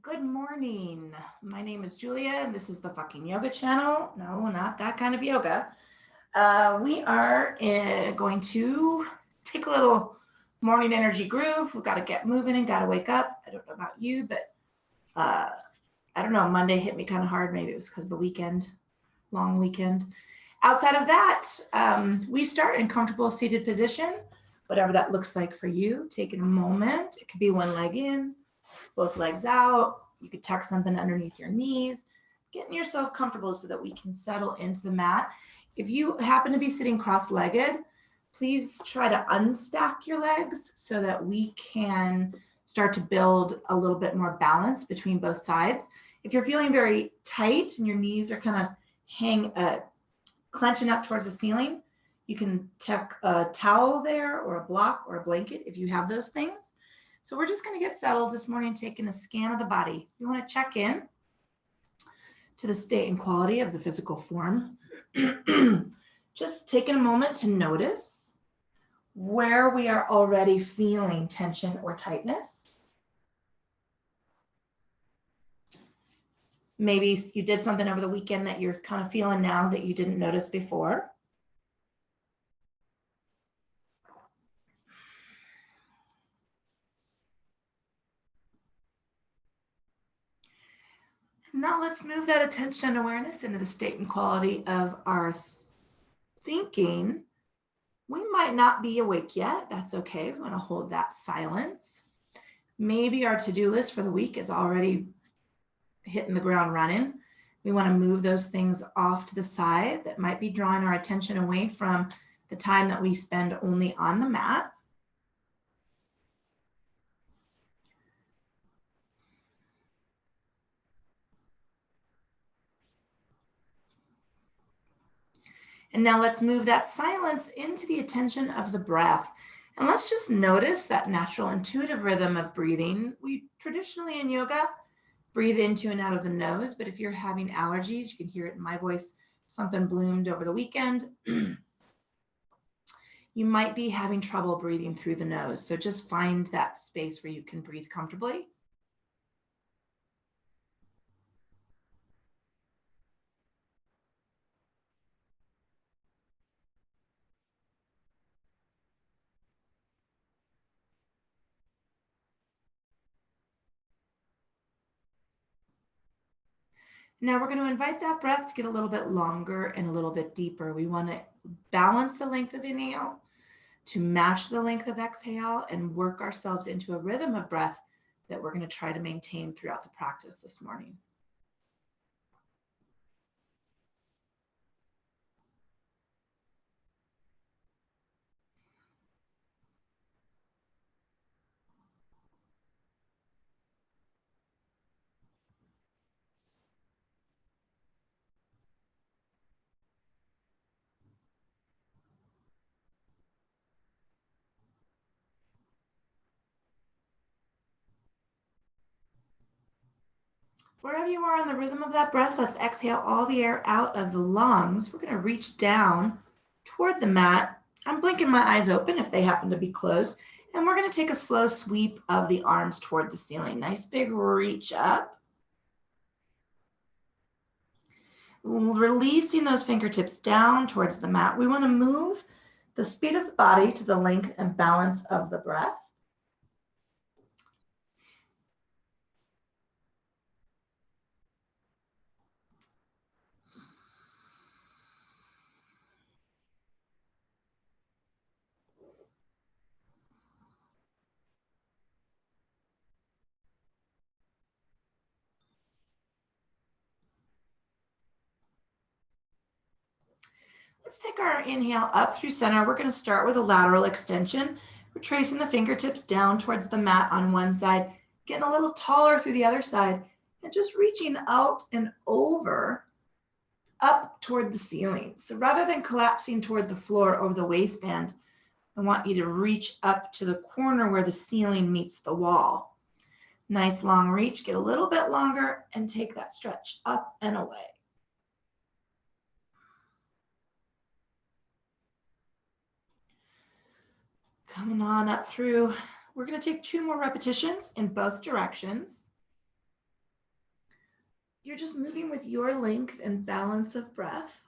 Good morning. My name is Julia, and this is the fucking yoga channel. No, not that kind of yoga. We are going to take a little morning energy groove. We've got to get moving and got to wake up. I don't know about you, but I don't know. Monday hit me kind of hard. Maybe it was because of the weekend, long weekend. Outside of that, we start in comfortable seated position, whatever that looks like for you. Taking a moment. It could be one leg in, both legs out. You could tuck something underneath your knees, getting yourself comfortable so that we can settle into the mat. If you happen to be sitting cross-legged, please try to unstack your legs so that we can start to build a little bit more balance between both sides. If you're feeling very tight and your knees are kind of clenching up towards the ceiling, you can tuck a towel there or a block or a blanket if you have those things. So we're just going to get settled this morning, taking a scan of the body. We want to check in to the state and quality of the physical form. Just taking a moment to notice where we are already feeling tension or tightness. Maybe you did something over the weekend that you're kind of feeling now that you didn't notice before. Now let's move that attention and awareness into the state and quality of our thinking. We might not be awake yet. That's okay. We want to hold that silence. Maybe our to-do list for the week is already hitting the ground running. We want to move those things off to the side that might be drawing our attention away from the time that we spend only on the mat. And now let's move that silence into the attention of the breath. And let's just notice that natural intuitive rhythm of breathing. We traditionally in yoga breathe into and out of the nose, but if you're having allergies, you can hear it in my voice, something bloomed over the weekend. You might be having trouble breathing through the nose. So just find that space where you can breathe comfortably. Now we're going to invite that breath to get a little bit longer and a little bit deeper. We want to balance the length of inhale to match the length of exhale and work ourselves into a rhythm of breath that we're going to try to maintain throughout the practice this morning. Wherever you are on the rhythm of that breath, let's exhale all the air out of the lungs. We're going to reach down toward the mat. I'm blinking my eyes open if they happen to be closed. And we're going to take a slow sweep of the arms toward the ceiling. Nice big reach up. Releasing those fingertips down towards the mat. We want to move the speed of the body to the length and balance of the breath. Let's take our inhale up through center. We're going to start with a lateral extension. We're tracing the fingertips down towards the mat on one side, getting a little taller through the other side, and just reaching out and over, up toward the ceiling. So rather than collapsing toward the floor over the waistband, I want you to reach up to the corner where the ceiling meets the wall. Nice long reach, get a little bit longer, and take that stretch up and away. Coming on up through. We're going to take 2 more repetitions in both directions. You're just moving with your length and balance of breath.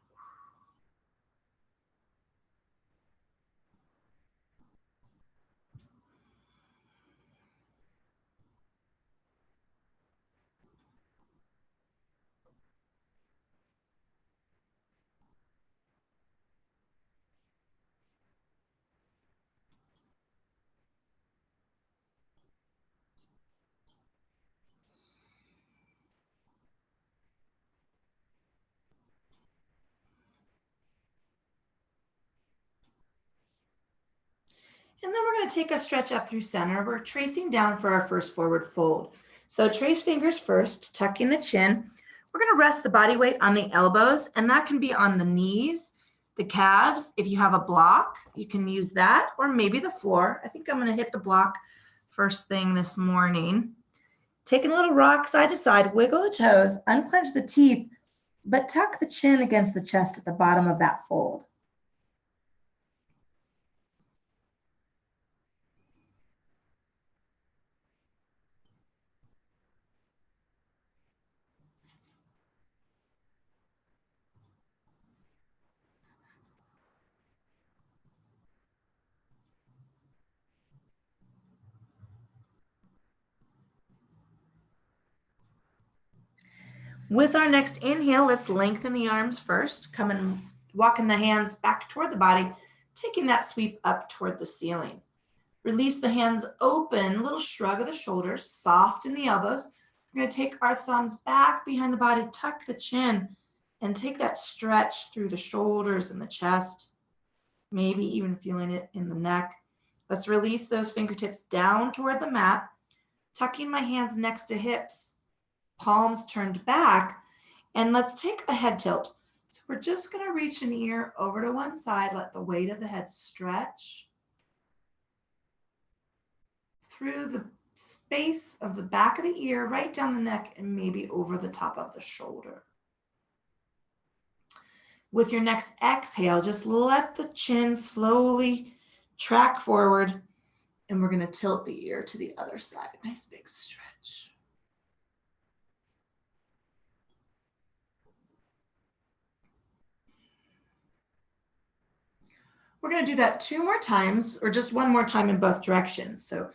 And then we're going to take a stretch up through center. We're tracing down for our first forward fold. So trace fingers first, tucking the chin. We're going to rest the body weight on the elbows, and that can be on the knees, the calves. If you have a block, you can use that, or maybe the floor. I think I'm going to hit the block first thing this morning. Taking a little rock side to side, wiggle the toes, unclench the teeth, but tuck the chin against the chest at the bottom of that fold. With our next inhale, let's lengthen the arms first. Come and walking the hands back toward the body, taking that sweep up toward the ceiling. Release the hands open, little shrug of the shoulders, soften the elbows. We're going to take our thumbs back behind the body, tuck the chin, and take that stretch through the shoulders and the chest, maybe even feeling it in the neck. Let's release those fingertips down toward the mat, tucking my hands next to hips, palms turned back, and let's take a head tilt. So we're just going to reach an ear over to one side, let the weight of the head stretch through the space of the back of the ear, right down the neck, and maybe over the top of the shoulder. With your next exhale, just let the chin slowly track forward, and we're going to tilt the ear to the other side. Nice big stretch. We're going to do that 2 more times, or just 1 more time in both directions. So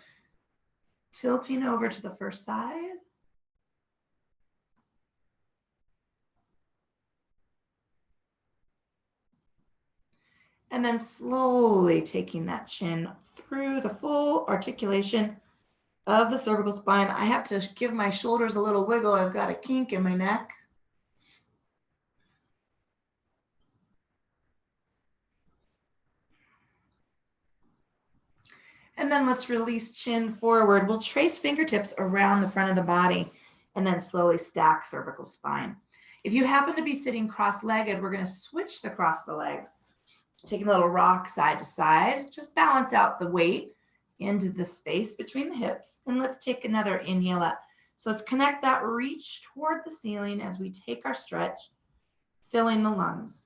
tilting over to the first side. And then slowly taking that chin through the full articulation of the cervical spine. I have to give my shoulders a little wiggle. I've got a kink in my neck. And then let's release chin forward. We'll trace fingertips around the front of the body and then slowly stack cervical spine. If you happen to be sitting cross-legged, we're going to switch the cross the legs. Taking a little rock side to side, just balance out the weight into the space between the hips. And let's take another inhale up. So let's connect that reach toward the ceiling as we take our stretch, filling the lungs.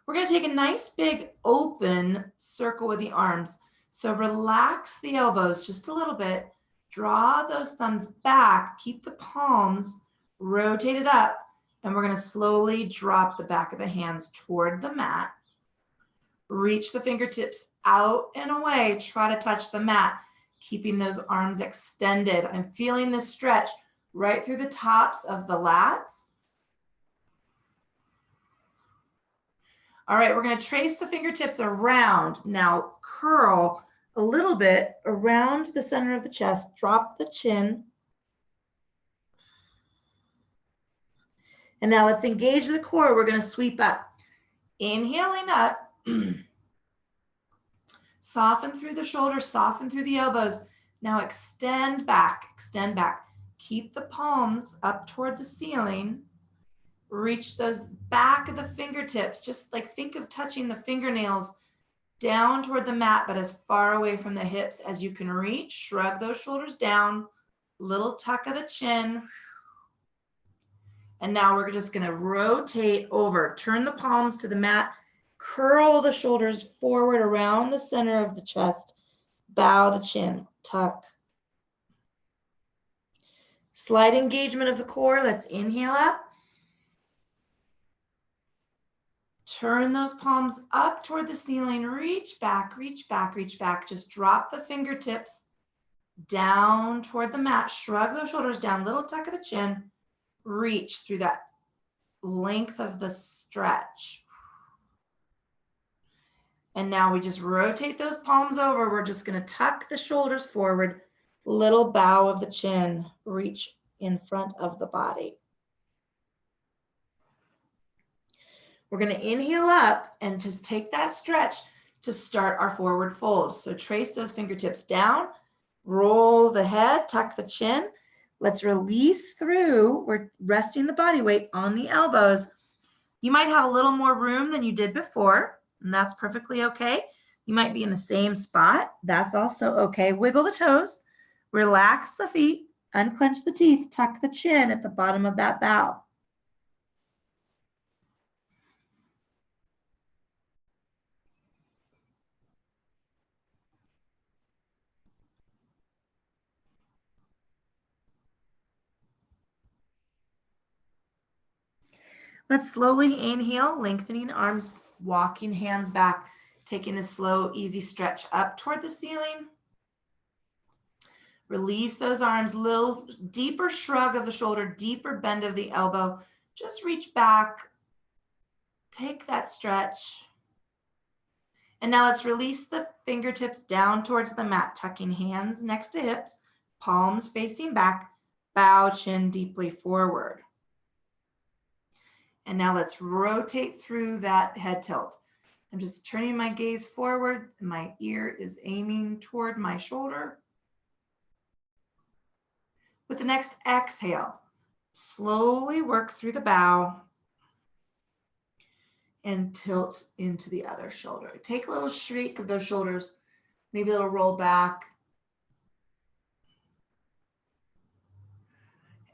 We're going to take a nice big open circle with the arms. So relax the elbows just a little bit. Draw those thumbs back. Keep the palms rotated up. And we're going to slowly drop the back of the hands toward the mat. Reach the fingertips out and away. Try to touch the mat, keeping those arms extended. I'm feeling this stretch right through the tops of the lats. All right, we're going to trace the fingertips around. Now curl a little bit around the center of the chest. Drop the chin. And now let's engage the core. We're going to sweep up. Inhaling up. Soften through the shoulders, soften through the elbows. Now extend back, extend back. Keep the palms up toward the ceiling. Reach those back of the fingertips. Just like think of touching the fingernails down toward the mat, but as far away from the hips as you can reach. Shrug those shoulders down. Little tuck of the chin. And now we're just going to rotate over. Turn the palms to the mat. Curl the shoulders forward around the center of the chest. Bow the chin. Tuck. Slight engagement of the core. Let's inhale up. Turn those palms up toward the ceiling. Reach back, reach back, reach back. Just drop the fingertips down toward the mat. Shrug those shoulders down, little tuck of the chin. Reach through that length of the stretch. And now we just rotate those palms over. We're just going to tuck the shoulders forward. Little bow of the chin. Reach in front of the body. We're going to inhale up and just take that stretch to start our forward fold. So trace those fingertips down, roll the head, tuck the chin. Let's release through. We're resting the body weight on the elbows. You might have a little more room than you did before, and that's perfectly okay. You might be in the same spot. That's also okay. Wiggle the toes, relax the feet, unclench the teeth, tuck the chin at the bottom of that bow. Let's slowly inhale, lengthening arms, walking hands back, taking a slow, easy stretch up toward the ceiling. Release those arms, little deeper shrug of the shoulder, deeper bend of the elbow. Just reach back, take that stretch. And now let's release the fingertips down towards the mat, tucking hands next to hips, palms facing back, bow chin deeply forward. And now let's rotate through that head tilt. I'm just turning my gaze forward. My ear is aiming toward my shoulder. With the next exhale, slowly work through the bow and tilt into the other shoulder. Take a little shriek of those shoulders, maybe a little roll back.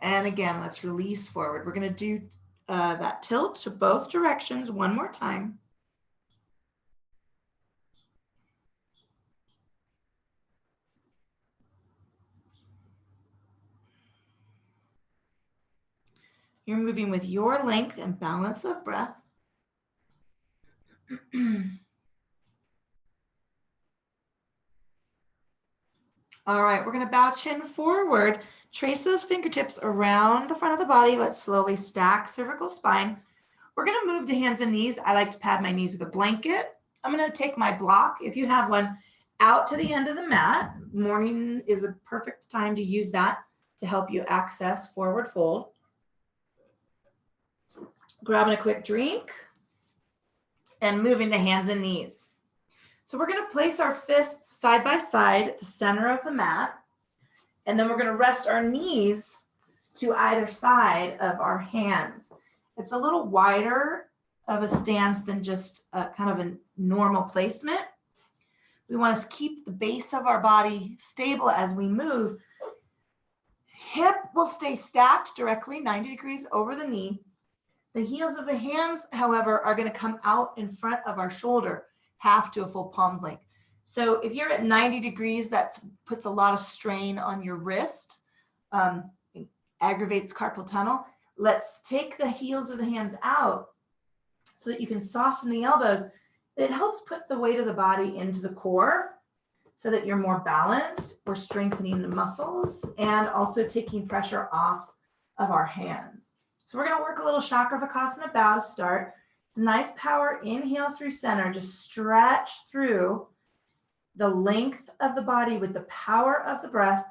And again, let's release forward. We're going to do that tilt to both directions one more time. You're moving with your length and balance of breath. All right, we're going to bow chin forward. Trace those fingertips around the front of the body. Let's slowly stack cervical spine. We're going to move to hands and knees. I like to pad my knees with a blanket. I'm going to take my block, if you have one, out to the end of the mat. Morning is a perfect time to use that to help you access forward fold. Grabbing a quick drink and moving to hands and knees. So we're going to place our fists side by side at the center of the mat. And then we're going to rest our knees to either side of our hands. It's a little wider of a stance than just kind of a normal placement. We want to keep the base of our body stable as we move. Hip will stay stacked directly 90 degrees over the knee. The heels of the hands, however, are going to come out in front of our shoulder, half to a full palm's length. So if you're at 90 degrees, that puts a lot of strain on your wrist, aggravates carpal tunnel. Let's take the heels of the hands out so that you can soften the elbows. It helps put the weight of the body into the core so that you're more balanced. We're strengthening the muscles and also taking pressure off of our hands. So we're going to work a little Chakravakasana bow to start. Nice power inhale through center. Just stretch through the length of the body with the power of the breath.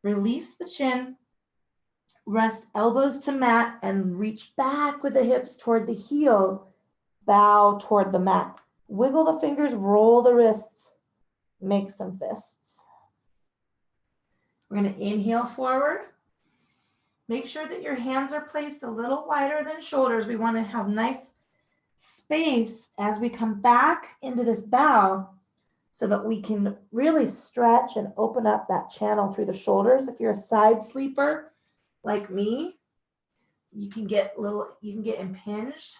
Release the chin. Rest elbows to mat and reach back with the hips toward the heels. Bow toward the mat. Wiggle the fingers, roll the wrists. Make some fists. We're going to inhale forward. Make sure that your hands are placed a little wider than shoulders. We want to have nice space as we come back into this bow so that we can really stretch and open up that channel through the shoulders. If you're a side sleeper like me, you can get impinged.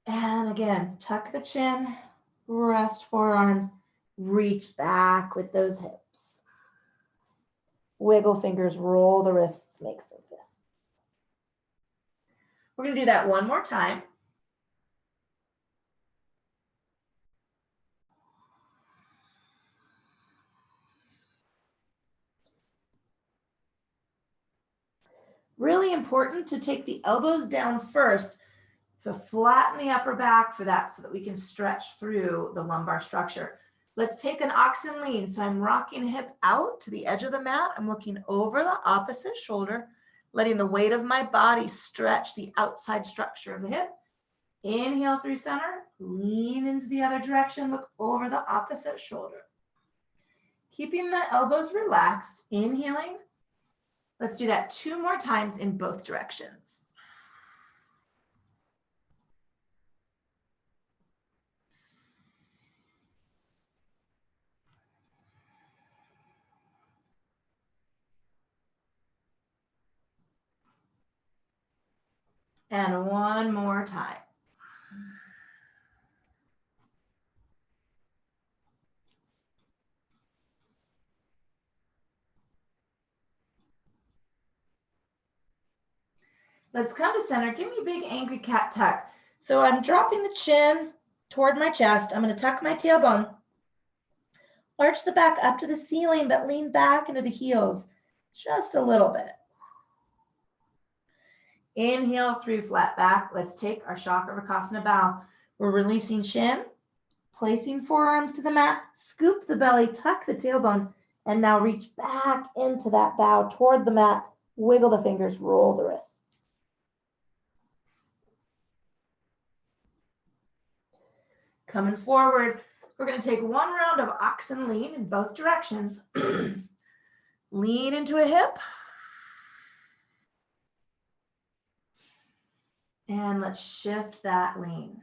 And again, tuck the chin, rest forearms, reach back with those hips. Wiggle fingers, roll the wrists, make some fists. We're going to do that one more time. Really important to take the elbows down first to flatten the upper back for that so that we can stretch through the lumbar structure. Let's take an oxen lean. So I'm rocking hip out to the edge of the mat. I'm looking over the opposite shoulder, letting the weight of my body stretch the outside structure of the hip. Inhale through center, lean into the other direction, look over the opposite shoulder. Keeping the elbows relaxed, inhaling. Let's do that 2 more times in both directions. And one more time. Let's come to center. Give me a big angry cat tuck. So I'm dropping the chin toward my chest. I'm going to tuck my tailbone. Arch the back up to the ceiling, but lean back into the heels just a little bit. Inhale through flat back. Let's take our Chakravarkasana bow. We're releasing chin, placing forearms to the mat, scoop the belly, tuck the tailbone, and now reach back into that bow toward the mat. Wiggle the fingers, roll the wrists. Coming forward, we're going to take one round of oxen lean in both directions. Lean into a hip. And let's shift that lean.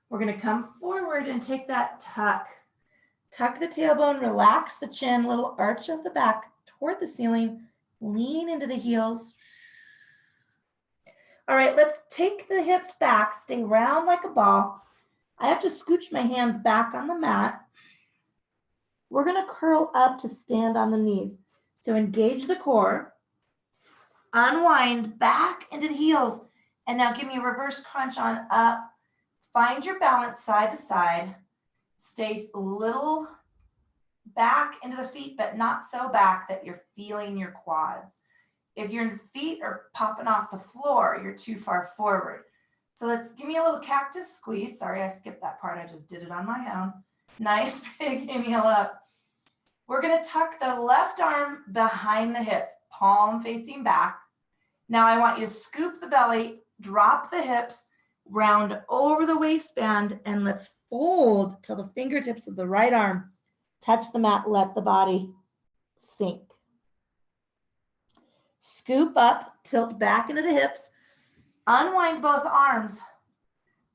We're going to come forward and take that tuck. Tuck the tailbone, relax the chin, little arch of the back toward the ceiling. Lean into the heels. All right, let's take the hips back, stay round like a ball. I have to scooch my hands back on the mat. We're going to curl up to stand on the knees. So engage the core, unwind back into the heels, and now give me a reverse crunch on up. Find your balance side to side. Stay a little back into the feet, but not so back that you're feeling your quads. If your feet are popping off the floor, you're too far forward. So let's give me a little cactus squeeze. Sorry, I skipped that part. I just did it on my own. Nice big inhale up. We're going to tuck the left arm behind the hip, palm facing back. Now I want you to scoop the belly, drop the hips, round over the waistband, and let's fold till the fingertips of the right arm touch the mat. Let the body sink. Scoop up, tilt back into the hips, unwind both arms.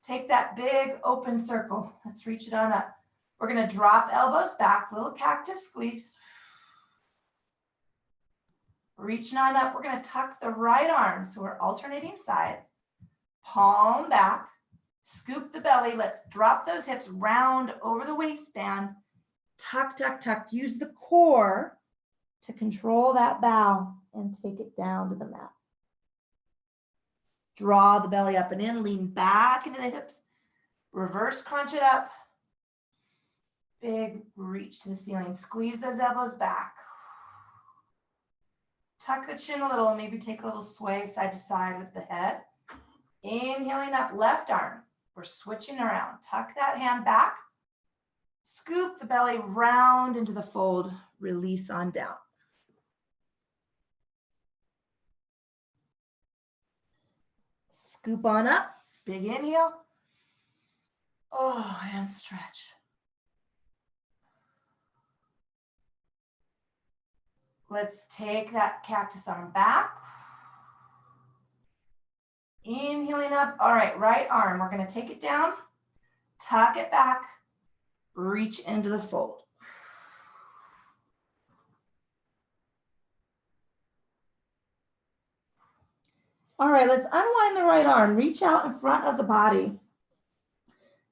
Take that big open circle. Let's reach it on up. We're going to drop elbows back, little cactus squeeze. Reaching on up, we're going to tuck the right arm. So we're alternating sides. Palm back, scoop the belly. Let's drop those hips round over the waistband. Tuck, tuck, tuck. Use the core to control that bow and take it down to the mat. Draw the belly up and in, lean back into the hips. Reverse crunch it up. Big reach to the ceiling. Squeeze those elbows back. Tuck the chin a little, maybe take a little sway side to side with the head. Inhaling up, left arm. We're switching around. Tuck that hand back. Scoop the belly round into the fold. Release on down. Scoop on up. Big inhale. Oh, and stretch. Let's take that cactus arm back. Inhaling up. All right, right arm. We're going to take it down, tuck it back, reach into the fold. All right, let's unwind the right arm. Reach out in front of the body.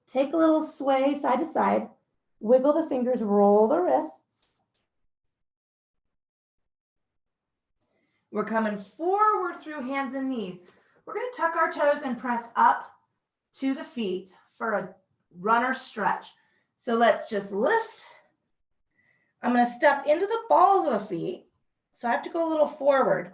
Take a little sway side to side. Wiggle the fingers, roll the wrists. We're coming forward through hands and knees. We're going to tuck our toes and press up to the feet for a runner stretch. So let's just lift. I'm going to step into the balls of the feet. So I have to go a little forward.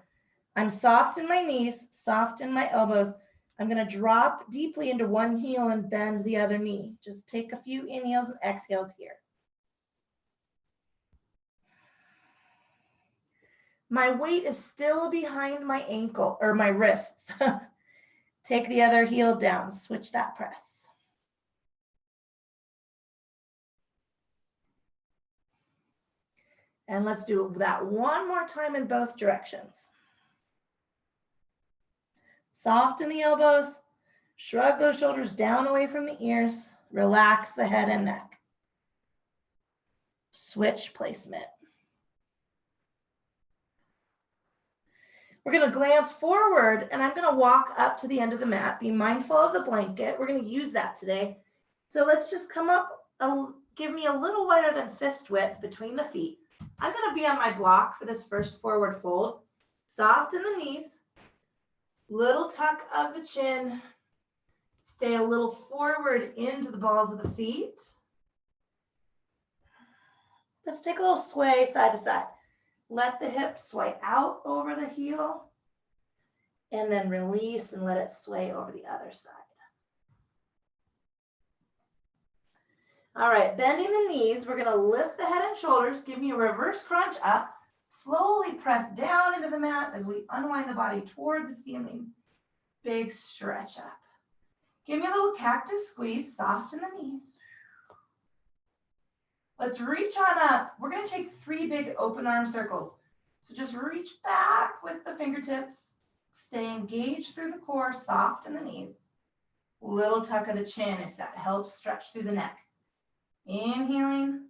I'm soft in my knees, soft in my elbows. I'm going to drop deeply into one heel and bend the other knee. Just take a few inhales and exhales here. My weight is still behind my ankle or my wrists. Take the other heel down, switch that press. And let's do that one more time in both directions. Soften the elbows, shrug those shoulders down away from the ears, relax the head and neck. Switch placement. We're going to glance forward and I'm going to walk up to the end of the mat. Be mindful of the blanket. We're going to use that today. So let's just come up, give me a little wider than fist width between the feet. I'm going to be on my block for this first forward fold. Soft in the knees, little tuck of the chin. Stay a little forward into the balls of the feet. Let's take a little sway side to side. Let the hip sway out over the heel and then release and let it sway over the other side. All right, bending the knees, we're gonna lift the head and shoulders, give me a reverse crunch up, slowly press down into the mat as we unwind the body toward the ceiling. Big stretch up. Give me a little cactus squeeze, soften the knees. Let's reach on up. We're gonna take 3 big open arm circles. So just reach back with the fingertips, stay engaged through the core, soft in the knees. Little tuck of the chin if that helps stretch through the neck. Inhaling.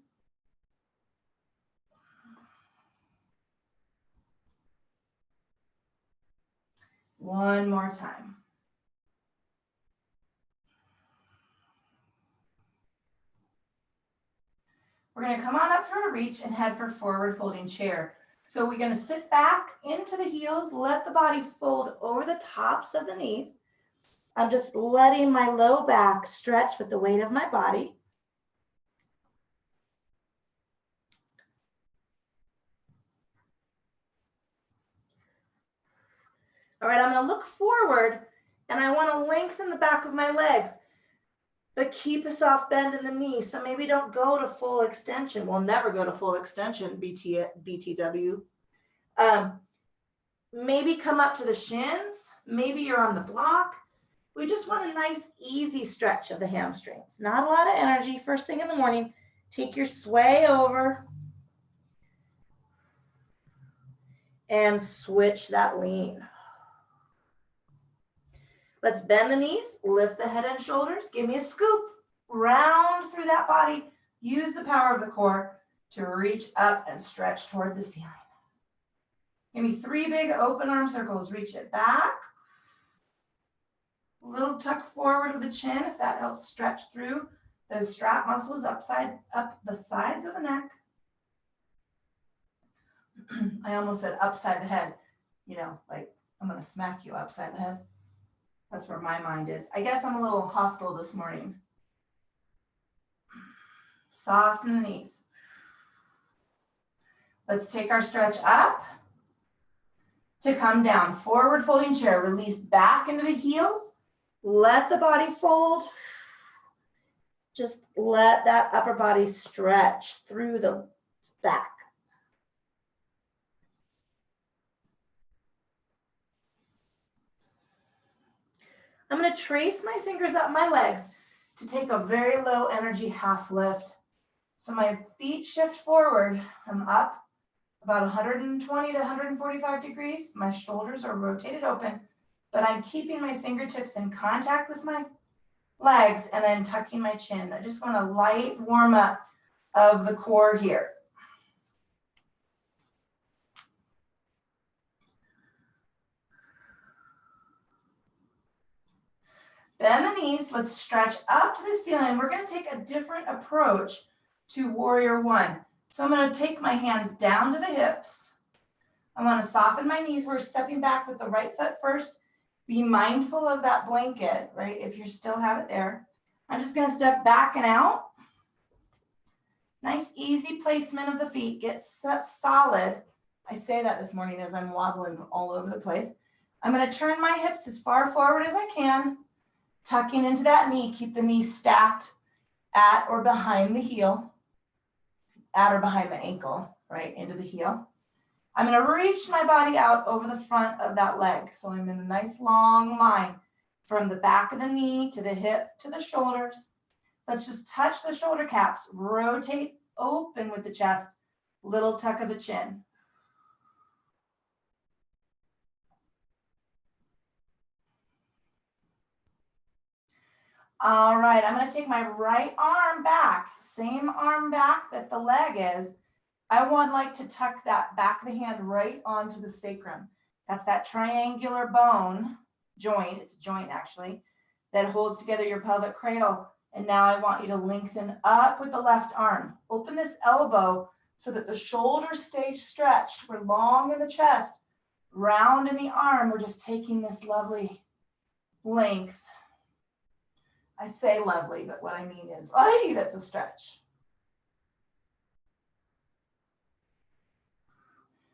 One more time. We're going to come on up for a reach and head for forward folding chair. So we're going to sit back into the heels, let the body fold over the tops of the knees. I'm just letting my low back stretch with the weight of my body. All right, I'm going to look forward and I want to lengthen the back of my legs, but keep a soft bend in the knee. So maybe don't go to full extension. We'll never go to full extension, BTW. Maybe come up to the shins. Maybe you're on the block. We just want a nice, easy stretch of the hamstrings. Not a lot of energy. First thing in the morning, take your sway over and switch that lean. Let's bend the knees, lift the head and shoulders. Give me a scoop, round through that body. Use the power of the core to reach up and stretch toward the ceiling. Give me 3 big open arm circles. Reach it back. Little tuck forward of the chin if that helps stretch through those strap muscles up the sides of the neck. I almost said upside the head, you know, like I'm going to smack you upside the head. That's where my mind is. I guess I'm a little hostile this morning. Soften the knees. Let's take our stretch up to come down. Forward folding chair. Release back into the heels. Let the body fold. Just let that upper body stretch through the back. I'm going to trace my fingers up my legs to take a very low energy half lift. So my feet shift forward. I'm up about 120 to 145 degrees. My shoulders are rotated open, but I'm keeping my fingertips in contact with my legs and then tucking my chin. I just want a light warm up of the core here. Bend the knees. Let's stretch up to the ceiling. We're going to take a different approach to warrior one. So I'm going to take my hands down to the hips. I want to soften my knees. We're stepping back with the right foot first. Be mindful of that blanket, right? If you still have it there. I'm just going to step back and out. Nice, easy placement of the feet. Get solid. I say that this morning as I'm wobbling all over the place. I'm going to turn my hips as far forward as I can, tucking into that knee. Keep the knee stacked at or behind the heel, at or behind the ankle, right, into the heel. I'm going to reach my body out over the front of that leg. So I'm in a nice long line from the back of the knee to the hip to the shoulders. Let's just touch the shoulder caps, rotate open with the chest, little tuck of the chin. All right, I'm going to take my right arm back, same arm back that the leg is. I would like to tuck that back of the hand right onto the sacrum. That's that triangular bone joint, it's a joint actually, that holds together your pelvic cradle. And now I want you to lengthen up with the left arm. Open this elbow so that the shoulders stay stretched. We're long in the chest, round in the arm. We're just taking this lovely length. I say lovely, but what I mean is, oh, that's a stretch.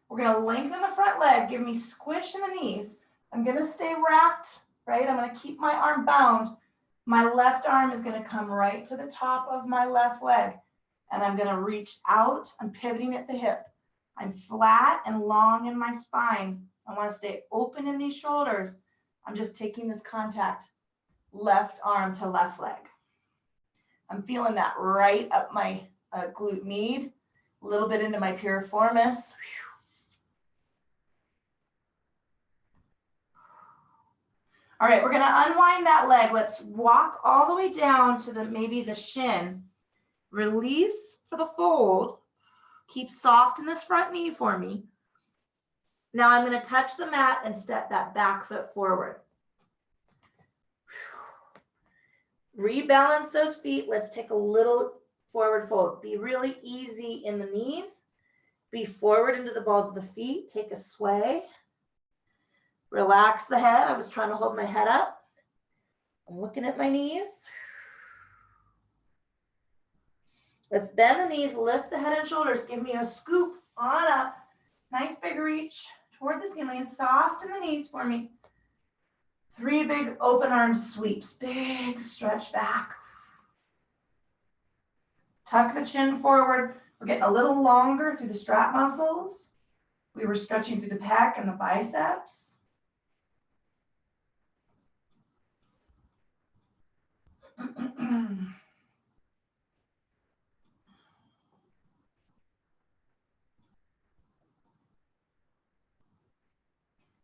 We're going to lengthen the front leg. Give me squish in the knees. I'm going to stay wrapped, right? I'm going to keep my arm bound. My left arm is going to come right to the top of my left leg. And I'm going to reach out. I'm pivoting at the hip. I'm flat and long in my spine. I want to stay open in these shoulders. I'm just taking this contact, left arm to left leg. I'm feeling that right up my glute med, a little bit into my piriformis. All right, we're going to unwind that leg. Let's walk all the way down to maybe the shin. Release for the fold. Keep soft in this front knee for me. Now I'm going to touch the mat and step that back foot forward. Rebalance those feet. Let's take a little forward fold. Be really easy in the knees. Be forward into the balls of the feet. Take a sway. Relax the head. I was trying to hold my head up. I'm looking at my knees. Let's bend the knees, lift the head and shoulders. Give me a scoop on up. Nice big reach toward the ceiling. Soften the knees for me. 3 big open arm sweeps. Big stretch back. Tuck the chin forward. We're getting a little longer through the strap muscles. We were stretching through the pec and the biceps.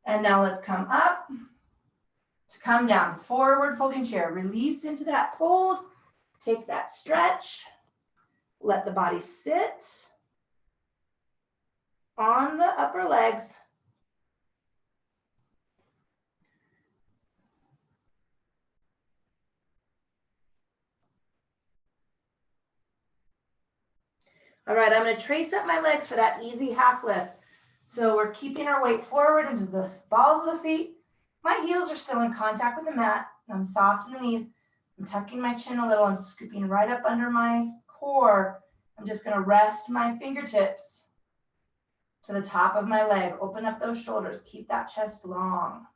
And now let's come up to come down. Forward folding chair. Release into that fold. Take that stretch. Let the body sit on the upper legs. All right, I'm going to trace up my legs for that easy half lift. So we're keeping our weight forward into the balls of the feet. My heels are still in contact with the mat. I'm soft in the knees. I'm tucking my chin a little. I'm scooping right up under my core. I'm just going to rest my fingertips to the top of my leg. Open up those shoulders. Keep that chest long.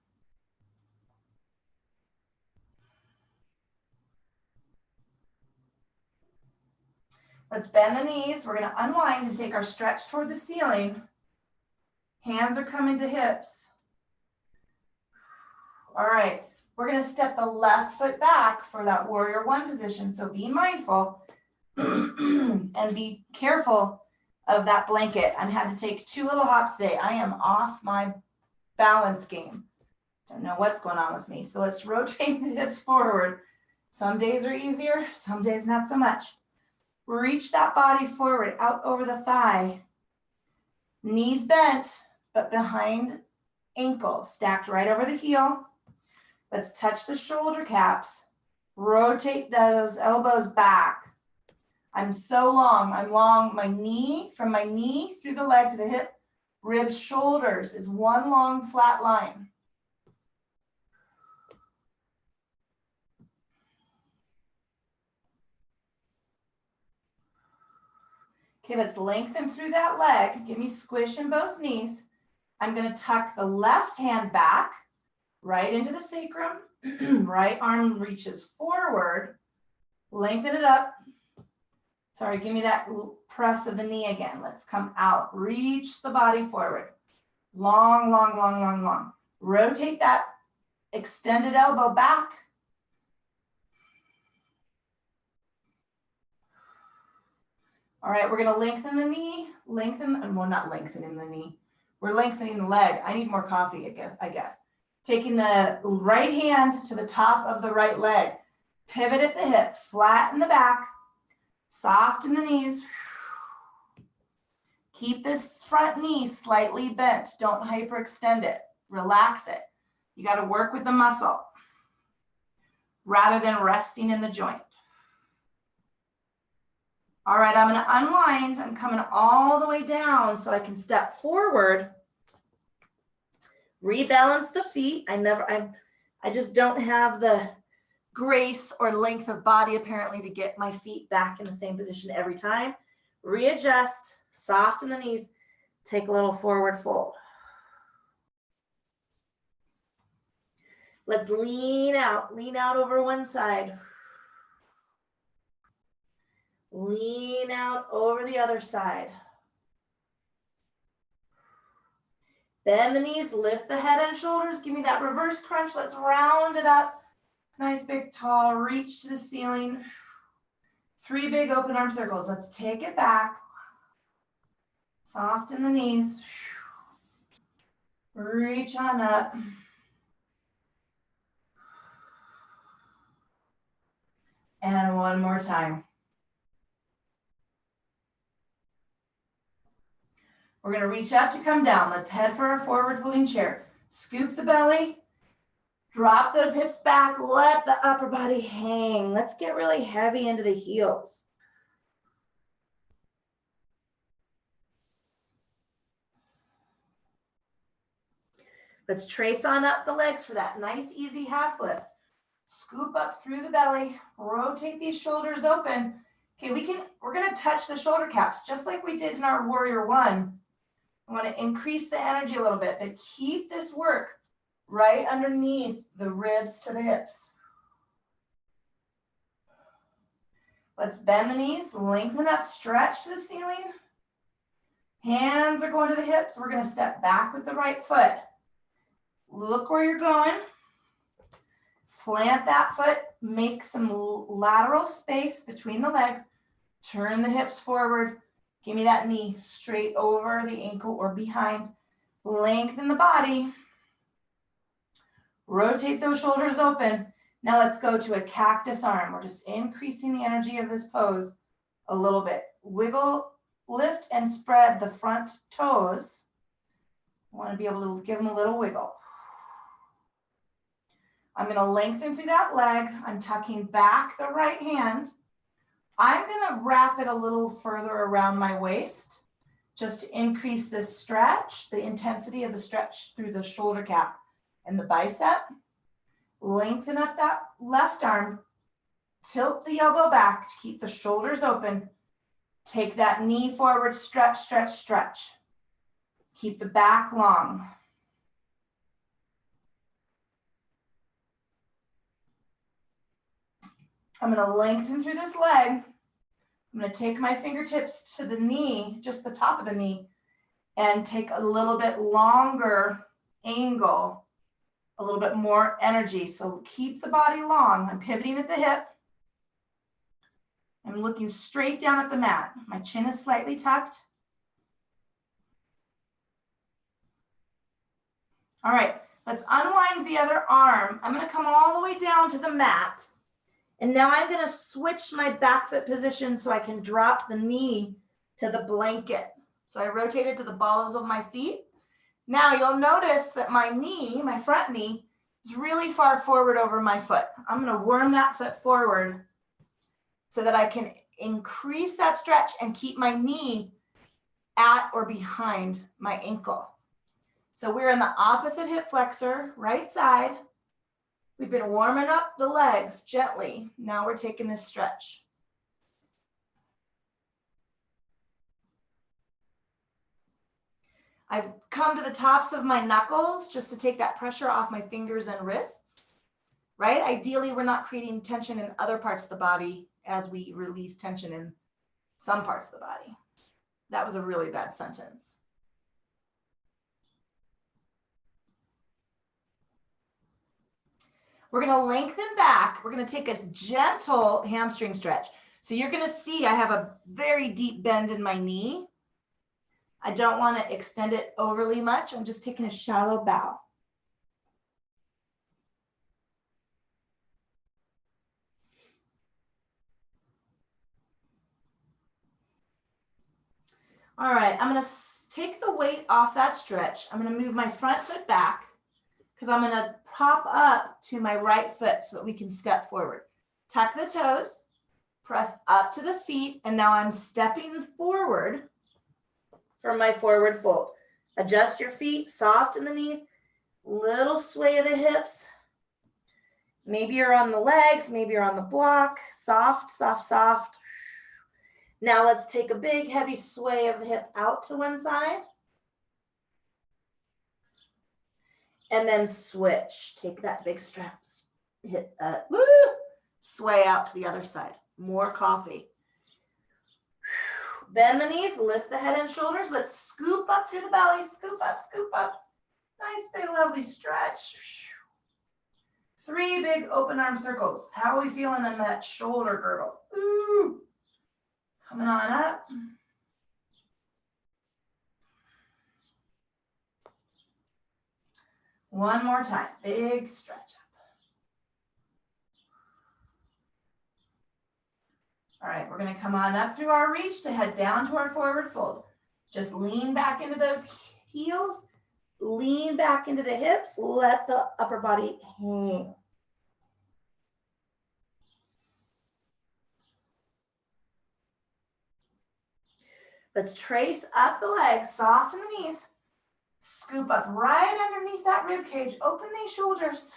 Let's bend the knees. We're going to unwind and take our stretch toward the ceiling. Hands are coming to hips. All right. We're going to step the left foot back for that warrior one position. So be mindful and be careful of that blanket. I had to take 2 little hops today. I am off my balance game. Don't know what's going on with me. So let's rotate the hips forward. Some days are easier, some days not so much. Reach that body forward, out over the thigh. Knees bent, but behind ankle, stacked right over the heel. Let's touch the shoulder caps. Rotate those elbows back. I'm so long. I'm long. My knee, from my knee through the leg to the hip, ribs, shoulders is one long flat line. Okay, let's lengthen through that leg. Give me squish in both knees. I'm going to tuck the left hand back, right into the sacrum. Right arm reaches forward. Lengthen it up. Sorry, give me that press of the knee again. Let's come out. Reach the body forward. Long, long, long, long, long. Rotate that extended elbow back. All right, we're going to lengthen the knee. Well, not lengthening the knee. We're lengthening the leg. I need more coffee, I guess. Taking the right hand to the top of the right leg. Pivot at the hip, flatten the back, soft in the knees. Keep this front knee slightly bent. Don't hyperextend it. Relax it. You got to work with the muscle rather than resting in the joint. All right, I'm going to unwind. I'm coming all the way down so I can step forward. Rebalance the feet. I just don't have the grace or length of body apparently to get my feet back in the same position every time. Readjust, soften the knees, take a little forward fold. Let's lean out over one side. Lean out over the other side. Bend the knees, lift the head and shoulders. Give me that reverse crunch. Let's round it up. Nice, big, tall, reach to the ceiling. 3 big open arm circles. Let's take it back. Soften the knees. Reach on up. And one more time. We're going to reach out to come down. Let's head for our forward folding chair. Scoop the belly. Drop those hips back. Let the upper body hang. Let's get really heavy into the heels. Let's trace on up the legs for that nice, easy half lift. Scoop up through the belly. Rotate these shoulders open. Okay, we're going to touch the shoulder caps just like we did in our Warrior One. I want to increase the energy a little bit, but keep this work right underneath the ribs to the hips. Let's bend the knees, lengthen up, stretch to the ceiling. Hands are going to the hips. We're going to step back with the right foot. Look where you're going. Plant that foot. Make some lateral space between the legs. Turn the hips forward. Give me that knee straight over the ankle or behind. Lengthen the body. Rotate those shoulders open. Now let's go to a cactus arm. We're just increasing the energy of this pose a little bit. Wiggle, lift, and spread the front toes. I want to be able to give them a little wiggle. I'm going to lengthen through that leg. I'm tucking back the right hand. I'm going to wrap it a little further around my waist just to increase this stretch, the intensity of the stretch through the shoulder cap and the bicep. Lengthen up that left arm. Tilt the elbow back to keep the shoulders open. Take that knee forward, stretch, stretch, stretch. Keep the back long. I'm going to lengthen through this leg. I'm going to take my fingertips to the knee, just the top of the knee, and take a little bit longer angle, a little bit more energy. So keep the body long. I'm pivoting at the hip. I'm looking straight down at the mat. My chin is slightly tucked. All right, let's unwind the other arm. I'm going to come all the way down to the mat. And now I'm going to switch my back foot position so I can drop the knee to the blanket. So I rotate it to the balls of my feet. Now you'll notice that my knee, my front knee, is really far forward over my foot. I'm going to worm that foot forward so that I can increase that stretch and keep my knee at or behind my ankle. So we're in the opposite hip flexor, right side. We've been warming up the legs gently. Now we're taking this stretch. I've come to the tops of my knuckles just to take that pressure off my fingers and wrists, right? Ideally, we're not creating tension in other parts of the body as we release tension in some parts of the body. That was a really bad sentence. We're going to lengthen back. We're going to take a gentle hamstring stretch. So you're going to see I have a very deep bend in my knee. I don't want to extend it overly much. I'm just taking a shallow bow. All right, I'm going to take the weight off that stretch. I'm going to move my front foot back because I'm going to pop up to my right foot so that we can step forward. Tuck the toes, press up to the feet, and now I'm stepping forward from my forward fold. Adjust your feet, soft in the knees, little sway of the hips. Maybe you're on the legs, maybe you're on the block. Soft, soft, soft. Now let's take a big heavy sway of the hip out to one side. And then switch. Take that big strap, hit sway out to the other side. More coffee. Bend the knees, lift the head and shoulders. Let's scoop up through the belly. Scoop up, scoop up. Nice big lovely stretch. 3 big open arm circles. How are we feeling in that shoulder girdle? Ooh. Coming on up. One more time. Big stretch up. All right, we're going to come on up through our reach to head down to our forward fold. Just lean back into those heels. Lean back into the hips. Let the upper body hang. Let's trace up the legs, soft in the knees. Scoop up right underneath that rib cage. Open these shoulders.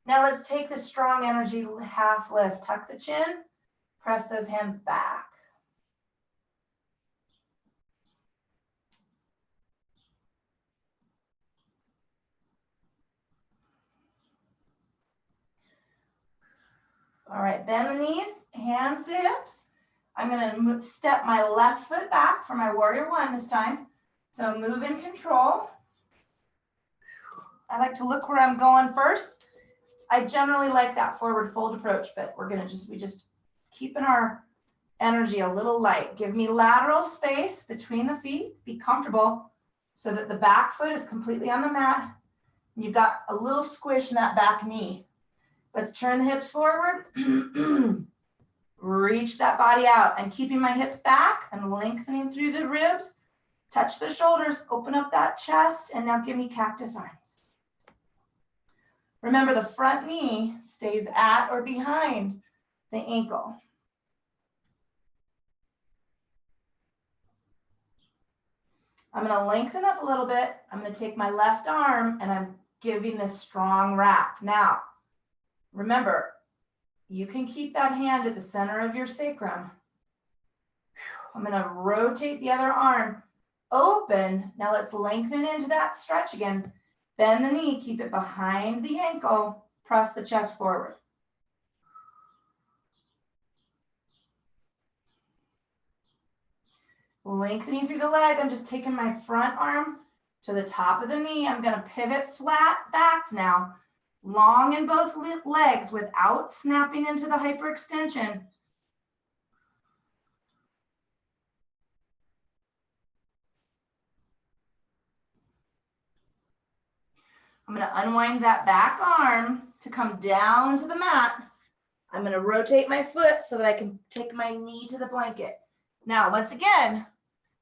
Now let's take this strong energy half lift. Tuck the chin. Press those hands back. All right, bend the knees, hands to hips. I'm going to step my left foot back for my warrior one this time. So move in control. I like to look where I'm going first. I generally like that forward fold approach, but we're going to just keeping our energy a little light. Give me lateral space between the feet. Be comfortable so that the back foot is completely on the mat. You've got a little squish in that back knee. Let's turn the hips forward. Reach that body out. I'm keeping my hips back and lengthening through the ribs. Touch the shoulders, open up that chest, and now give me cactus arms. Remember, the front knee stays at or behind the ankle. I'm going to lengthen up a little bit. I'm going to take my left arm and I'm giving this strong wrap. Now, remember, you can keep that hand at the center of your sacrum. I'm going to rotate the other arm. Open. Now let's lengthen into that stretch again. Bend the knee, keep it behind the ankle. Press the chest forward. Lengthening through the leg. I'm just taking my front arm to the top of the knee. I'm going to pivot flat back now. Long in both legs without snapping into the hyperextension. I'm going to unwind that back arm to come down to the mat. I'm going to rotate my foot so that I can take my knee to the blanket. Now, once again,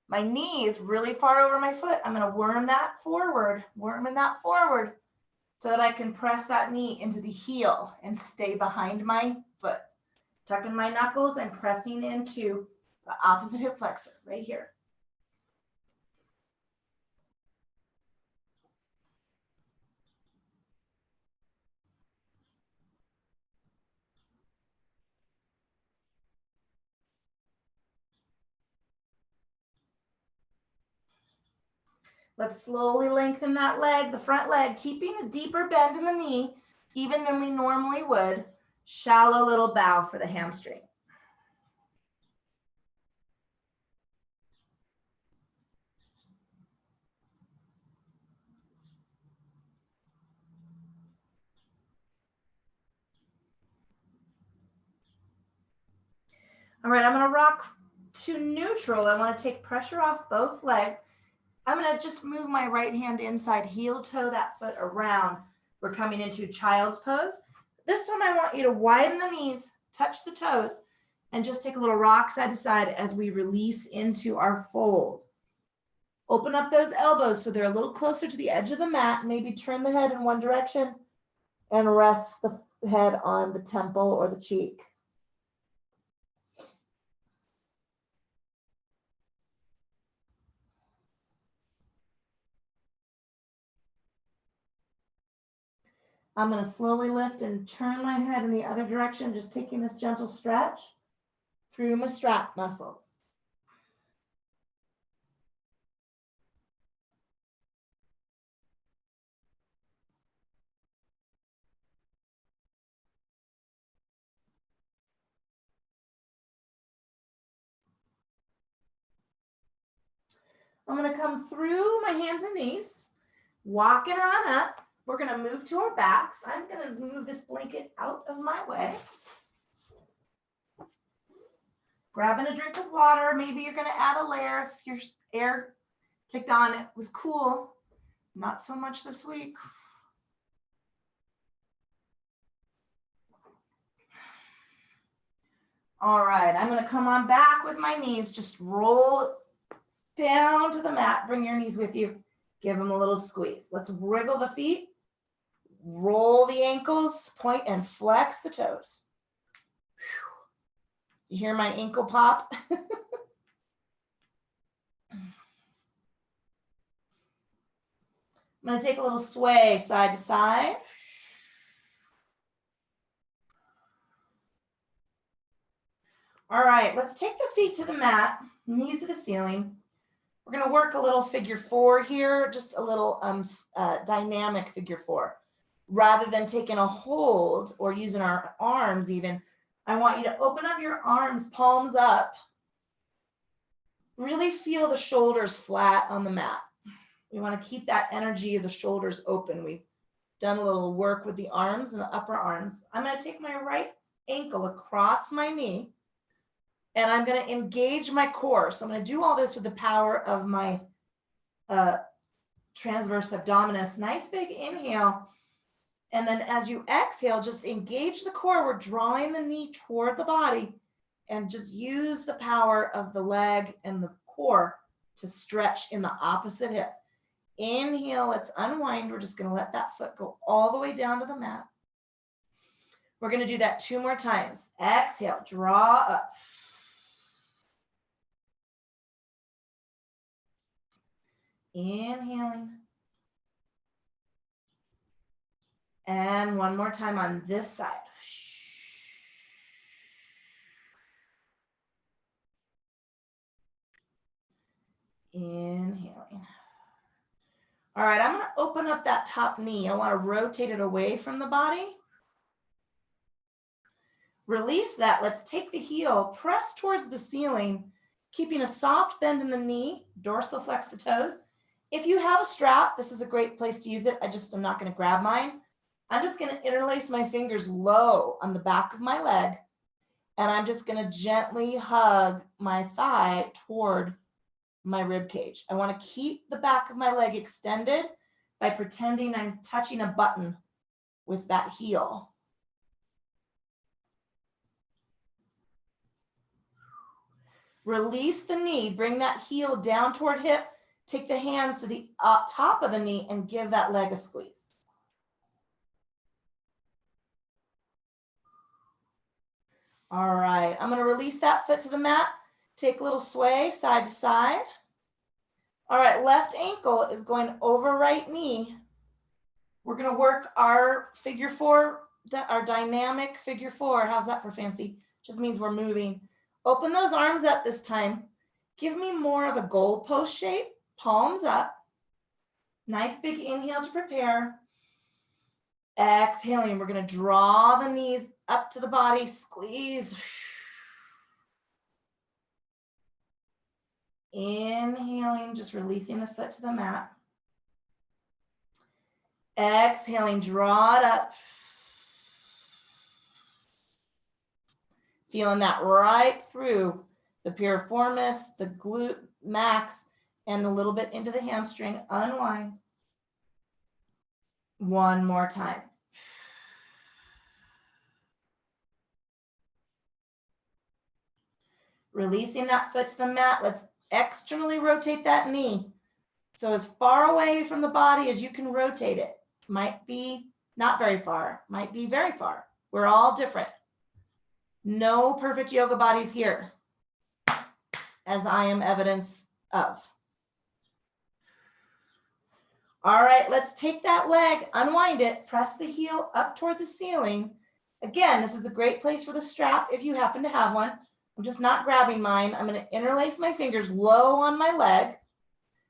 my knee is really far over my foot. I'm going to worm that forward, so that I can press that knee into the heel and stay behind my foot. Tucking my knuckles, I'm pressing into the opposite hip flexor right here. Let's slowly lengthen that leg, the front leg, keeping a deeper bend in the knee, even than we normally would. Shallow little bow for the hamstring. All right, I'm gonna rock to neutral. I wanna take pressure off both legs. I'm gonna just move my right hand inside, heel toe that foot around. We're coming into child's pose. This time I want you to widen the knees, touch the toes, and just take a little rock side to side as we release into our fold. Open up those elbows so they're a little closer to the edge of the mat. Maybe turn the head in one direction and rest the head on the temple or the cheek. I'm going to slowly lift and turn my head in the other direction, just taking this gentle stretch through my strap muscles. I'm going to come through my hands and knees, walking on up. We're going to move to our backs. I'm going to move this blanket out of my way. Grabbing a drink of water. Maybe you're going to add a layer if your air kicked on. It was cool. Not so much this week. All right, I'm going to come on back with my knees. Just roll down to the mat. Bring your knees with you. Give them a little squeeze. Let's wriggle the feet. Roll the ankles, point and flex the toes. You hear my ankle pop? I'm going to take a little sway side to side. All right, let's take the feet to the mat, knees to the ceiling. We're going to work a little figure four here, just a little dynamic figure four. Rather than taking a hold or using our arms even, I want you to open up your arms, palms up. Really feel the shoulders flat on the mat. We want to keep that energy of the shoulders open. We've done a little work with the arms and the upper arms. I'm going to take my right ankle across my knee, and I'm going to engage my core. So I'm going to do all this with the power of my transverse abdominis. Nice big inhale. And then as you exhale, just engage the core. We're drawing the knee toward the body and just use the power of the leg and the core to stretch in the opposite hip. Inhale, let's unwind. We're just going to let that foot go all the way down to the mat. We're going to do that 2 more times. Exhale, draw up. Inhaling. And 1 more time on this side. Inhaling. All right, I'm going to open up that top knee. I want to rotate it away from the body. Release that. Let's take the heel, press towards the ceiling, keeping a soft bend in the knee, dorsal flex the toes. If you have a strap, this is a great place to use it. I'm not going to grab mine. I'm just going to interlace my fingers low on the back of my leg, and I'm just going to gently hug my thigh toward my rib cage. I want to keep the back of my leg extended by pretending I'm touching a button with that heel. Release the knee, bring that heel down toward hip, take the hands to the top of the knee and give that leg a squeeze. All right, I'm going to release that foot to the mat. Take a little sway side to side. All right, left ankle is going over right knee. We're going to work our figure four, our dynamic figure four. How's that for fancy? Just means we're moving. Open those arms up this time. Give me more of a goalpost shape, palms up. Nice big inhale to prepare. Exhaling, we're going to draw the knees up to the body, squeeze. Inhaling, just releasing the foot to the mat. Exhaling, draw it up. Feeling that right through the piriformis, the glute max, and a little bit into the hamstring. Unwind. One more time. Releasing that foot to the mat. Let's externally rotate that knee. So as far away from the body as you can rotate it. Might be not very far, might be very far. We're all different. No perfect yoga bodies here, as I am evidence of. All right, let's take that leg, unwind it, press the heel up toward the ceiling. Again, this is a great place for the strap if you happen to have one. I'm just not grabbing mine. I'm going to interlace my fingers low on my leg.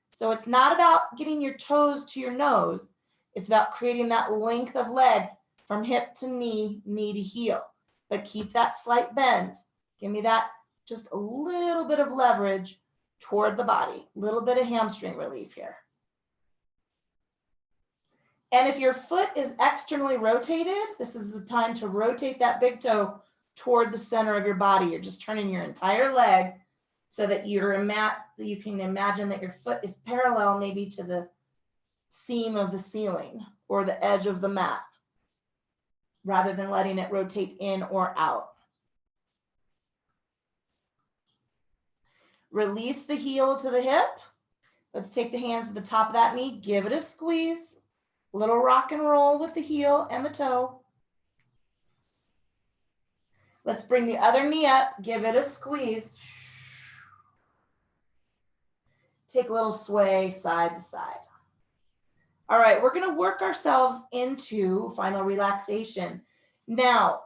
So it's not about getting your toes to your nose. It's about creating that length of leg from hip to knee, knee to heel. But keep that slight bend. Give me that just a little bit of leverage toward the body. A little bit of hamstring relief here. And if your foot is externally rotated, this is the time to rotate that big toe toward the center of your body. You're just turning your entire leg so that you can imagine that your foot is parallel maybe to the seam of the ceiling or the edge of the mat, rather than letting it rotate in or out. Release the heel to the hip. Let's take the hands to the top of that knee, give it a squeeze, a little rock and roll with the heel and the toe. Let's bring the other knee up, give it a squeeze. Take a little sway side to side. All right, we're going to work ourselves into final relaxation. Now,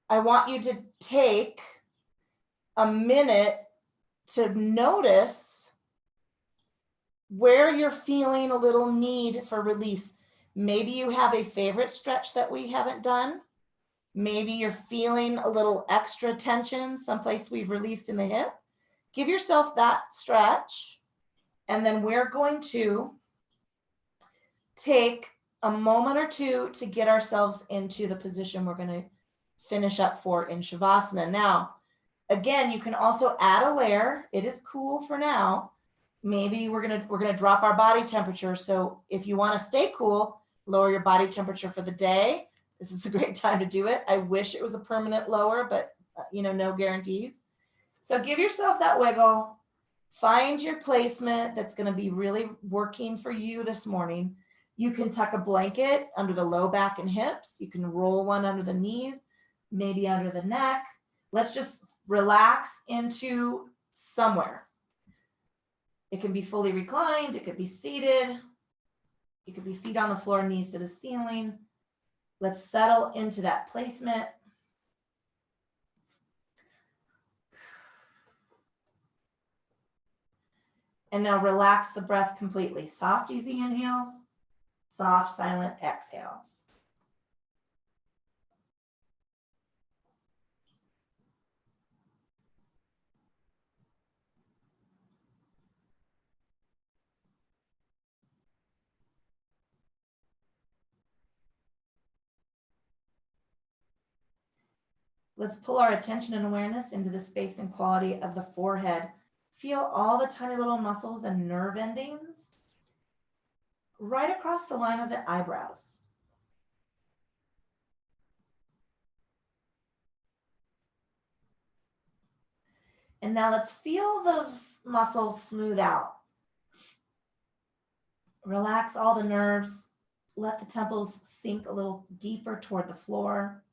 I want you to take a minute to notice where you're feeling a little need for release. Maybe you have a favorite stretch that we haven't done. Maybe you're feeling a little extra tension, someplace we've released in the hip. Give yourself that stretch. And then we're going to take a moment or two to get ourselves into the position we're going to finish up for in Shavasana. Now, again, you can also add a layer. It is cool for now. Maybe we're gonna drop our body temperature. So if you want to stay cool, lower your body temperature for the day. This is a great time to do it. I wish it was a permanent lower, but no guarantees. So give yourself that wiggle. Find your placement that's going to be really working for you this morning. You can tuck a blanket under the low back and hips. You can roll one under the knees, maybe under the neck. Let's just relax into somewhere. It can be fully reclined. It could be seated. It could be feet on the floor, knees to the ceiling. Let's settle into that placement. And now relax the breath completely. Soft, easy inhales, soft, silent exhales. Let's pull our attention and awareness into the space and quality of the forehead. Feel all the tiny little muscles and nerve endings right across the line of the eyebrows. And now let's feel those muscles smooth out. Relax all the nerves. Let the temples sink a little deeper toward the floor.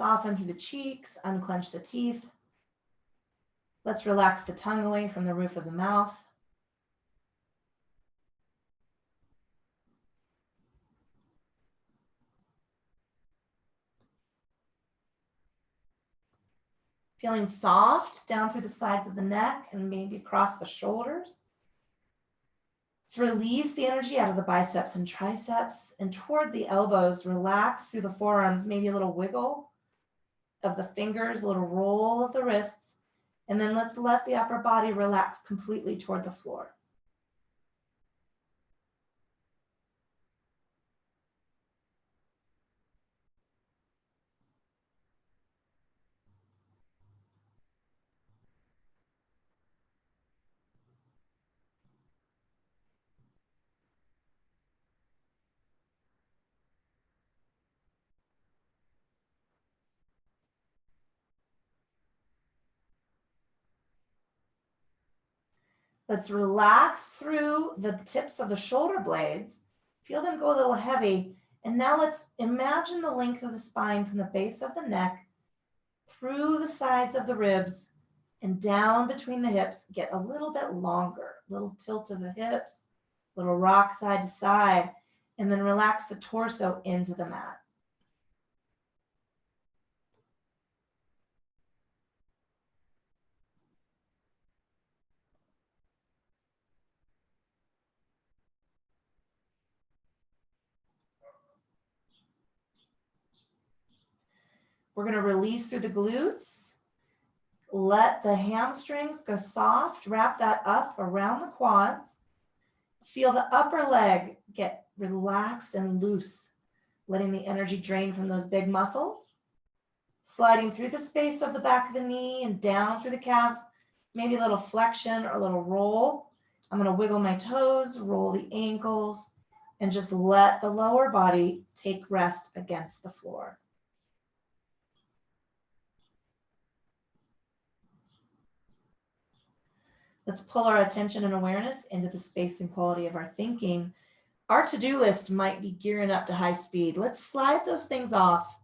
Soften through the cheeks, unclench the teeth. Let's relax the tongue away from the roof of the mouth. Feeling soft down through the sides of the neck and maybe across the shoulders. Let's release the energy out of the biceps and triceps and toward the elbows. Relax through the forearms, maybe a little wiggle of the fingers, a little roll of the wrists. And then let's let the upper body relax completely toward the floor. Let's relax through the tips of the shoulder blades. Feel them go a little heavy. And now let's imagine the length of the spine from the base of the neck through the sides of the ribs and down between the hips. Get a little bit longer, little tilt of the hips, little rock side to side, and then relax the torso into the mat. We're going to release through the glutes. Let the hamstrings go soft. Wrap that up around the quads. Feel the upper leg get relaxed and loose, letting the energy drain from those big muscles. Sliding through the space of the back of the knee and down through the calves, maybe a little flexion or a little roll. I'm going to wiggle my toes, roll the ankles, and just let the lower body take rest against the floor. Let's pull our attention and awareness into the space and quality of our thinking. Our to-do list might be gearing up to high speed. Let's slide those things off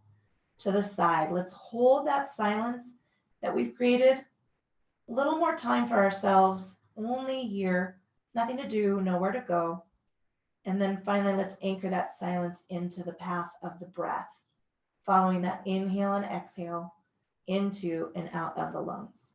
to the side. Let's hold that silence that we've created. A little more time for ourselves, only here, nothing to do, nowhere to go. And then finally, let's anchor that silence into the path of the breath, following that inhale and exhale into and out of the lungs.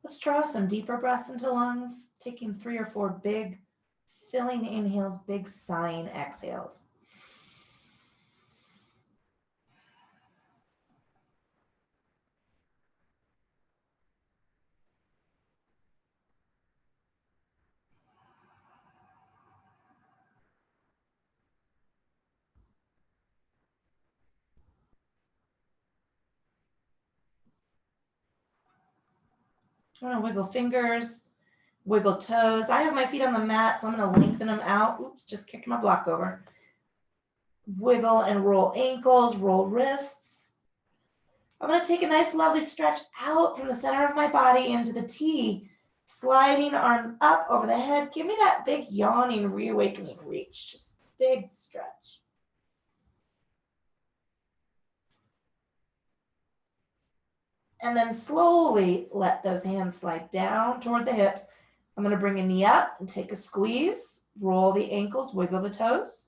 Let's draw some deeper breaths into lungs, taking 3 or 4 big filling inhales, big sighing exhales. I'm gonna wiggle fingers, wiggle toes. I have my feet on the mat, so I'm gonna lengthen them out. Oops, just kicked my block over. Wiggle and roll ankles, roll wrists. I'm gonna take a nice lovely stretch out from the center of my body into the T, sliding arms up over the head. Give me that big yawning, reawakening reach, just big stretch. And then slowly let those hands slide down toward the hips. I'm gonna bring a knee up and take a squeeze, roll the ankles, wiggle the toes.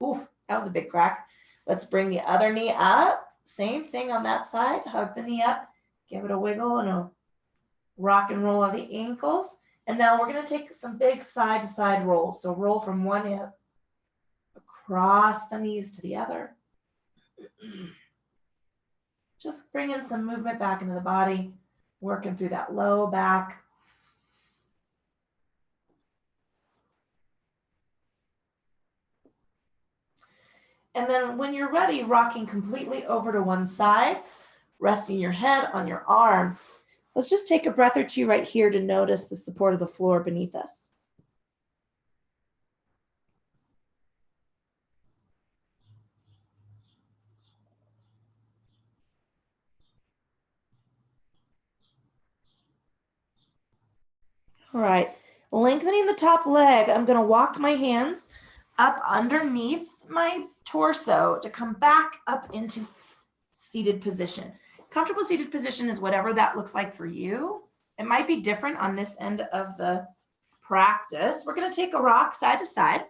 Ooh, that was a big crack. Let's bring the other knee up. Same thing on that side, hug the knee up, give it a wiggle and a rock and roll of the ankles. And now we're gonna take some big side to side rolls. So roll from one hip across the knees to the other. Just bringing some movement back into the body, working through that low back. And then when you're ready, rocking completely over to one side, resting your head on your arm. Let's just take a breath or two right here to notice the support of the floor beneath us. All right, lengthening the top leg, I'm gonna walk my hands up underneath my torso to come back up into seated position. Comfortable seated position is whatever that looks like for you. It might be different on this end of the practice. We're gonna take a rock side to side.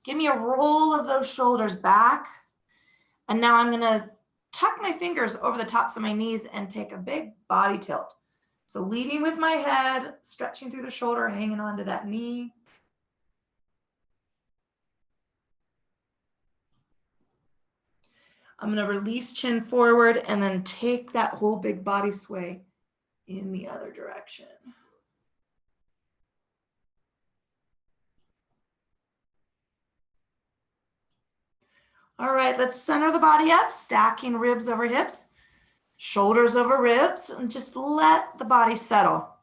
Give me a roll of those shoulders back. And now I'm gonna tuck my fingers over the tops of my knees and take a big body tilt. So leading with my head, stretching through the shoulder, hanging onto that knee. I'm gonna release chin forward and then take that whole big body sway in the other direction. All right, let's center the body up, stacking ribs over hips, shoulders over ribs, and just let the body settle.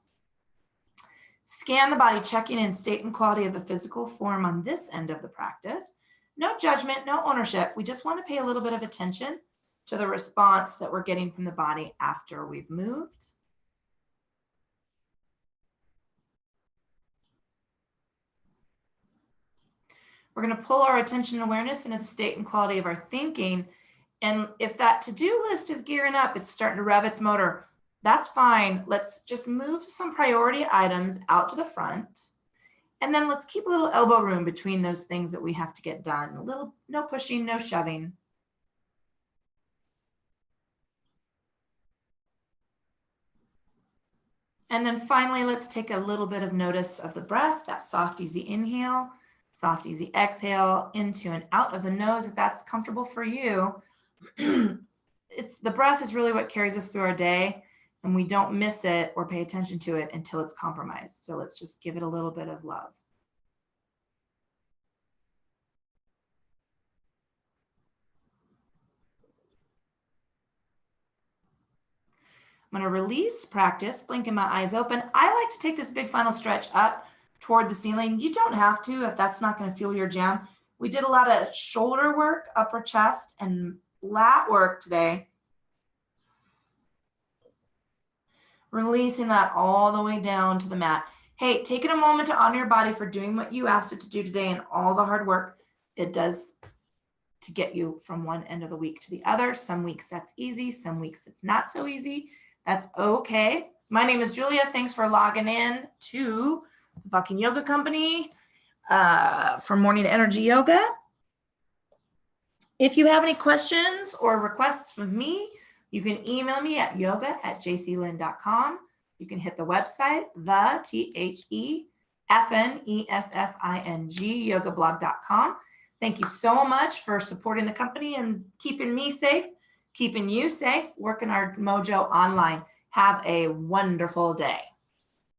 Scan the body, checking in state and quality of the physical form on this end of the practice. No judgment, no ownership. We just want to pay a little bit of attention to the response that we're getting from the body after we've moved. We're going to pull our attention and awareness into the state and quality of our thinking. And if that to-do list is gearing up, it's starting to rev its motor, that's fine. Let's just move some priority items out to the front. And then let's keep a little elbow room between those things that we have to get done. A little, no pushing, no shoving. And then finally, let's take a little bit of notice of the breath, that soft, easy inhale, soft, easy exhale into and out of the nose if that's comfortable for you. The breath is really what carries us through our day, and we don't miss it or pay attention to it until it's compromised. So let's just give it a little bit of love. I'm going to release, practice, blinking my eyes open. I like to take this big final stretch up toward the ceiling. You don't have to if that's not going to fuel your jam. We did a lot of shoulder work, upper chest, and lat work today. Releasing that all the way down to the mat. Hey, taking a moment to honor your body for doing what you asked it to do today and all the hard work it does to get you from one end of the week to the other. Some weeks that's easy, some weeks it's not so easy. That's okay. My name is Julia. Thanks for logging in to the Fucking Yoga Company for Morning Energy Yoga. If you have any questions or requests from me, You can email me at yoga@jclynn.com. You can hit the website, THEFNEFFING, yogablog.com. Thank you so much for supporting the company and keeping me safe, keeping you safe, working our mojo online. Have a wonderful day.